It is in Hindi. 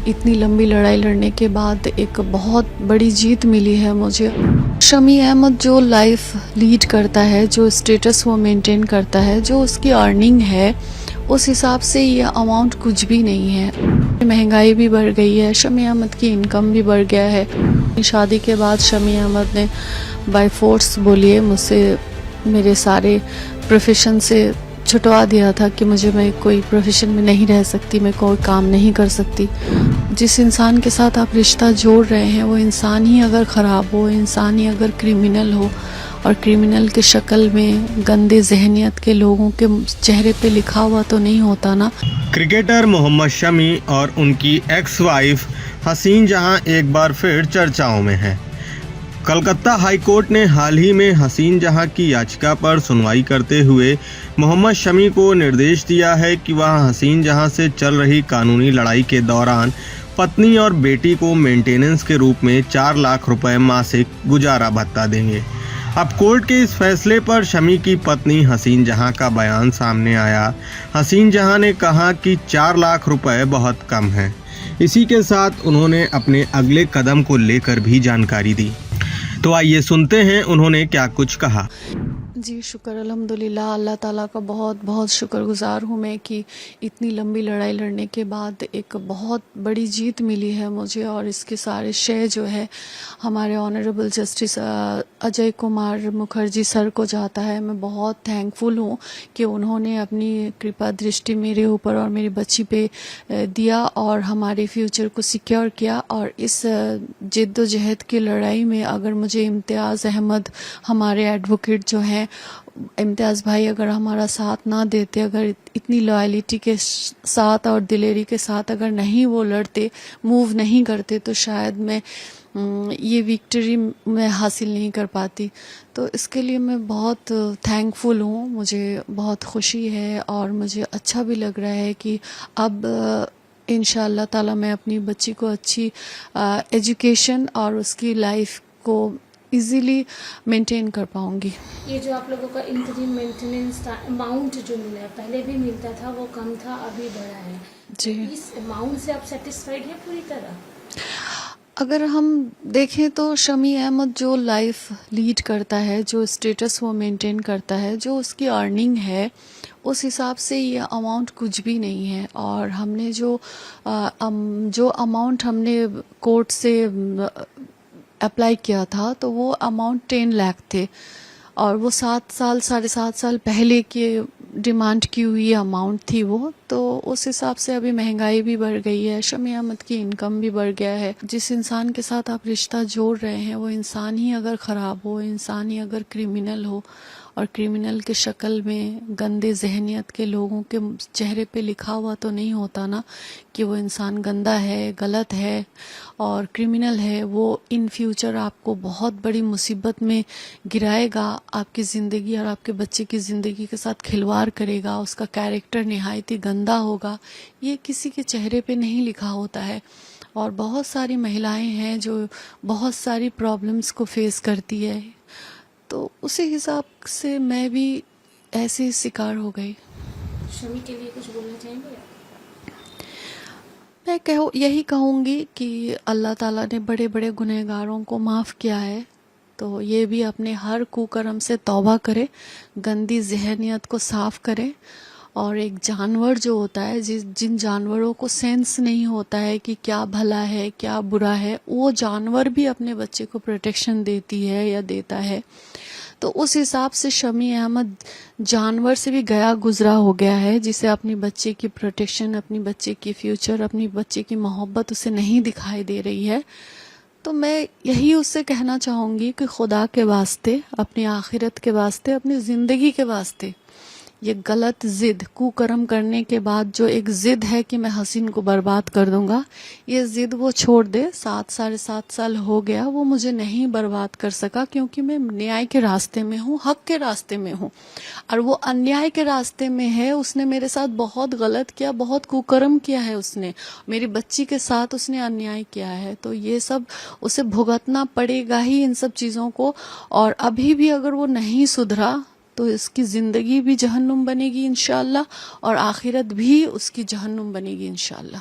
इतनी लंबी लड़ाई लड़ने के बाद एक बहुत बड़ी जीत मिली है मुझे। शमी अहमद जो लाइफ लीड करता है, जो स्टेटस वो मेंटेन करता है, जो उसकी अर्निंग है, उस हिसाब से ये अमाउंट कुछ भी नहीं है। महंगाई भी बढ़ गई है, शमी अहमद की इनकम भी बढ़ गया है। शादी के बाद शमी अहमद ने बाय फोर्स बोलिए मुझसे मेरे सारे प्रोफेशन से छुटवा दिया था कि मैं कोई प्रोफेशन में नहीं रह सकती, मैं कोई काम नहीं कर सकती। जिस इंसान के साथ आप रिश्ता जोड़ रहे हैं वो इंसान ही अगर ख़राब हो, इंसान ही अगर क्रिमिनल हो, और क्रिमिनल के शक्ल में गंदे जहनियत के लोगों के चेहरे पे लिखा हुआ तो नहीं होता ना। क्रिकेटर मोहम्मद शमी और उनकी एक्स वाइफ हसीन जहां एक बार फिर चर्चाओं में हैं। कलकत्ता हाई कोर्ट ने हाल ही में हसीन जहां की याचिका पर सुनवाई करते हुए मोहम्मद शमी को निर्देश दिया है कि वह हसीन जहां से चल रही कानूनी लड़ाई के दौरान पत्नी और बेटी को मेंटेनेंस के रूप में 4 लाख रुपए मासिक गुजारा भत्ता देंगे। अब कोर्ट के इस फैसले पर शमी की पत्नी हसीन जहां का बयान सामने आया। हसीन जहां ने कहा कि 4 लाख रुपए बहुत कम है। इसी के साथ उन्होंने अपने अगले कदम को लेकर भी जानकारी दी। तो आइए सुनते हैं उन्होंने क्या कुछ कहा। जी शुक्र अल्हम्दुलिल्लाह, अल्लाह ताला का बहुत बहुत शुक्रगुज़ार हूँ मैं कि इतनी लंबी लड़ाई लड़ने के बाद एक बहुत बड़ी जीत मिली है मुझे, और इसके सारे श्रेय जो है हमारे honourable justice Ajay Kumar Mukherjee sir को जाता है। मैं बहुत थैंकफुल हूँ कि उन्होंने अपनी कृपा दृष्टि मेरे ऊपर और मेरी बच्ची पे दिया और हमारे फ्यूचर को सिक्योर किया। और इस जिद्दोजहद की लड़ाई में अगर मुझे इम्तियाज़ अहमद, हमारे एडवोकेट जो हैं, इम्तियाज़ भाई अगर हमारा साथ ना देते, अगर इतनी लॉयलिटी के साथ और दिलेरी के साथ अगर नहीं वो लड़ते, मूव नहीं करते, तो शायद मैं ये विक्ट्री मैं हासिल नहीं कर पाती। तो इसके लिए मैं बहुत थैंकफुल हूँ, मुझे बहुत खुशी है और मुझे अच्छा भी लग रहा है कि अब इंशाअल्लाह ताला मैं अपनी बच्ची को अच्छी एजुकेशन और उसकी लाइफ को इजीली मेंटेन कर पाऊंगी। ये जो आप लोगों का इंटरिम मेंटेनेंस का अमाउंट जो मिला है, पहले भी मिलता था, वो कम था, अभी बढ़ा है जी। इस अमाउंट से आप सेटिस्फाइड हैं पूरी तरह? अगर हम देखें तो शमी अहमद जो लाइफ लीड करता है, जो स्टेटस वो मेंटेन करता है, जो उसकी अर्निंग है, उस हिसाब से ये अमाउंट कुछ भी नहीं है। और हमने जो अमाउंट हमने कोर्ट से अप्लाई किया था तो वो अमाउंट 10 लाख थे, और वो 7 साल पहले के डिमांड की हुई अमाउंट थी वो। तो उस हिसाब से अभी महंगाई भी बढ़ गई है, शमी अहमद की इनकम भी बढ़ गया है। जिस इंसान के साथ आप रिश्ता जोड़ रहे हैं वो इंसान ही अगर ख़राब हो, इंसान ही अगर क्रिमिनल हो, और क्रिमिनल के शक्ल में गंदे जहनियत के लोगों के चेहरे पे लिखा हुआ तो नहीं होता ना कि वो इंसान गंदा है, गलत है और क्रिमिनल है। वो इन फ्यूचर आपको बहुत बड़ी मुसीबत में गिराएगा, आपकी ज़िंदगी और आपके बच्चे की ज़िंदगी के साथ खिलवाड़ करेगा, उसका कैरेक्टर निहायत ही गंदा होगा। ये किसी के चेहरे पे नहीं लिखा होता है। और बहुत सारी महिलाएं हैं जो बहुत सारी प्रॉब्लम्स को फेस करती है, तो उसी हिसाब से मैं भी ऐसे ही शिकार हो गई। शमी के लिए कुछ बोलना चाहेंगे? मैं यही कहूँगी कि अल्लाह ताला ने बड़े बड़े गुनहगारों को माफ़ किया है, तो ये भी अपने हर कुकर्म से तौबा करे, गंदी जहनियत को साफ़ करे। और एक जानवर जो होता है, जिन जानवरों को सेंस नहीं होता है कि क्या भला है क्या बुरा है, वो जानवर भी अपने बच्चे को प्रोटेक्शन देती है या देता है। तो उस हिसाब से शमी अहमद जानवर से भी गया गुजरा हो गया है, जिसे अपनी बच्चे की प्रोटेक्शन, अपनी बच्चे की फ्यूचर, अपनी बच्चे की मोहब्बत उसे नहीं दिखाई दे रही है। तो मैं यही उससे कहना चाहूँगी कि खुदा के वास्ते, अपनी आखिरत के वास्ते, अपनी ज़िंदगी के वास्ते, ये गलत जिद, कुकर्म करने के बाद जो एक जिद है कि मैं हसीन को बर्बाद कर दूंगा, ये जिद वो छोड़ दे। 7 साल हो गया, वो मुझे नहीं बर्बाद कर सका क्योंकि मैं न्याय के रास्ते में हूँ, हक के रास्ते में हूँ, और वो अन्याय के रास्ते में है। उसने मेरे साथ बहुत गलत किया, बहुत कुकर्म किया है, उसने मेरी बच्ची के साथ उसने अन्याय किया है। तो ये सब उसे भुगतना पड़ेगा ही, इन सब चीज़ों को। और अभी भी अगर वो नहीं सुधरा तो इसकी ज़िंदगी भी जहन्नुम बनेगी इंशाअल्लाह, और आखिरत भी उसकी जहन्नुम बनेगी इंशाअल्लाह।